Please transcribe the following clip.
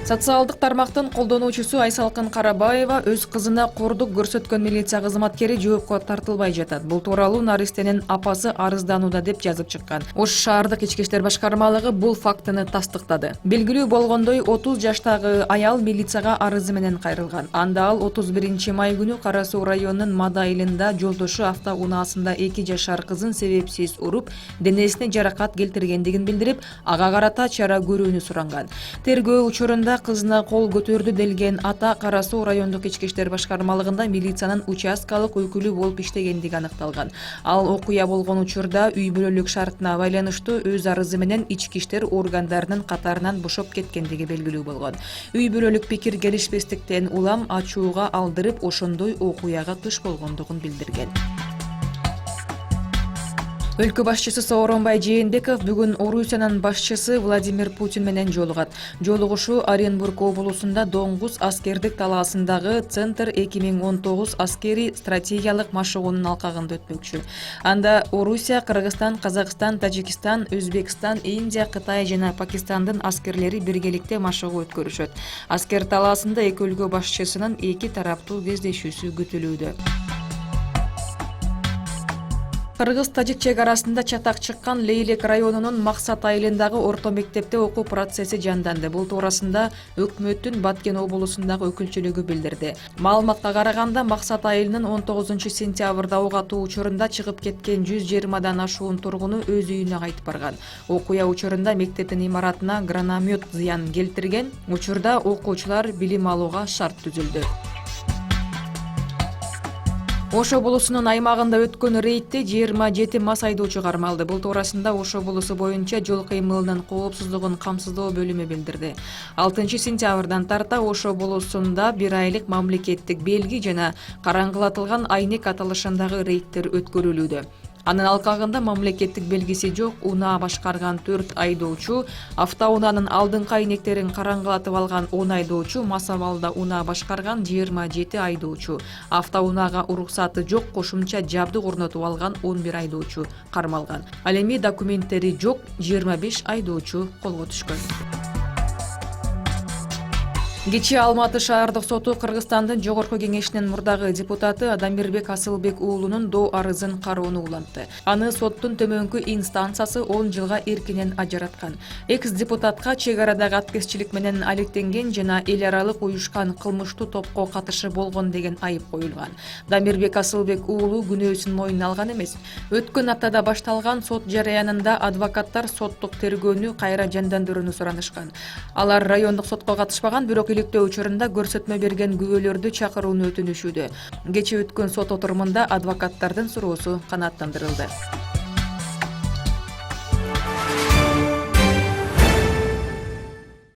Социалдык тармактын колдонуучусу Айсалкын Карабаева өз кызына кордук көрсөткөн милиция кызматкери жоопко тартылбай жатат. Бул тууралуу Наристенин апасы арызданууда деп жазып чыккан. Ош шаардык ички иштер башкармалыгы бул фактыны тастыктады. Белгилүү болгондой 30 жаштагы аял милицияга арызы менен кайрылган. Анда ал 31 май күнү Кара Суу районунун Мада айылында жолдошу автоунаасында 2 жашар кызын себепсиз уруп, денесине жаракат келтиргендигин билдирип, ага карата чара көрүүнү суранган. Тергөө учурунда кызына кол көтөрдү делген ата Кара Суу райондук ички иштер башкармалыгында милициянын участкалык өкүлү болуп иштегендиги аныкталган. Ал окуя болгон учурда үй бүлөлүк шартына байланыштуу өз арызы менен ички иштер органдарынын катарынан бошоп кеткендиги белгилүү болгон. Үй бүлөлүк пикир келишпестиктен улам ачууга алдырып, ошондой окуяга туш болгондугун билдирген. Өлкө башчысы Сооронбай Жээнбеков бүгүн Орусиянын башчысы Владимир Путин менен жолугат. Жолугушуу Оренбург облусунда Доңгуз аскердик талаасындагы Центр 2019 аскери стратегиялык машыгуунун алкагында өтмөкчү. Анда Орусия, Кыргызстан, Казакстан, Тажикстан, Өзбекстан, Индия, Кытай жана Пакистандын аскерлери биргеликте машыгуу өткөрүшөт. Аскер талаасында эки өлкө башчысынын эки тараптуу кездешүүсү күтүлүүдө. Кыргыз-Тажик чек арасында чатак чыккан Лейлек районунун Максат айылындагы орто мектепте окуу процесси жанданды. Бул туурасында өкмөттүн Баткен облусундагы өкүлчүлүгү билдирди. Маалыматка караганда Максат айылынын 19 сентябрда ок атуу учурунда чыгып кеткен 120дан ашуун тургуну өз үйүнө кайтып барган. Окуя учурунда мектептин имаратына граномет зыян келтирген. Учурда окуучулар билим алууга шарт түзүлдү. Ош облусунун аймагында өткөн рейдте 27 мас айдоочу кармалды. Бул туурасында Ош облусу боюнча жол кыймылынын коопсуздугун камсыздоо бөлүмү билдирди. 6 сентябрдан тарта Ош облусунда 1 айлык мамлекеттик белги жана караңгылатылган айнек аталышындагы рейдтер өткөрүлүүдө. Анын алкагында мамлекеттик белгиси жок унаа башкарган 4 айдоочу, автоунаанын алдыңкы айнектерин караңгылатып алган 10 айдоочу, мас абалда унаа башкарган 27 айдоочу, автоунаага уруксаты жок кошумча жабдык орнотуп алган 11 айдоочу кармалган. Ал эми документтери жок 25 айдоочу колго түшкөн. Кечээ Алматы шаардык соту Кыргызстандын Жогорку кеңешинин мурдагы депутаты Адамирбек Асылбек уулунун доо арызын кароону улантты. Аны соттун төмөнкү инстанциясы 10 жылга эркинен ажыраткан. Экс-депутатка чек арадагы аткезчилик менен алектенген жана эл аралык уюшкан кылмыштуу топко катышы болгон деген айып коюлган. Адамирбек Асылбек уулу күнөөсүн мойнуна алган эмес. Өткөн аптада башталган сот жараянында адвокаттар соттук тергөөнү кайра жандандырууну суранышкан. Алар райондук сотко катышпаган, бирок иликтөө учурунда көрсөтмө берген күбөлөрдү чакырууну өтүнүшүүдө. Кечээ өткөн сот отурумунда адвокаттардын суроосу канааттандырылды.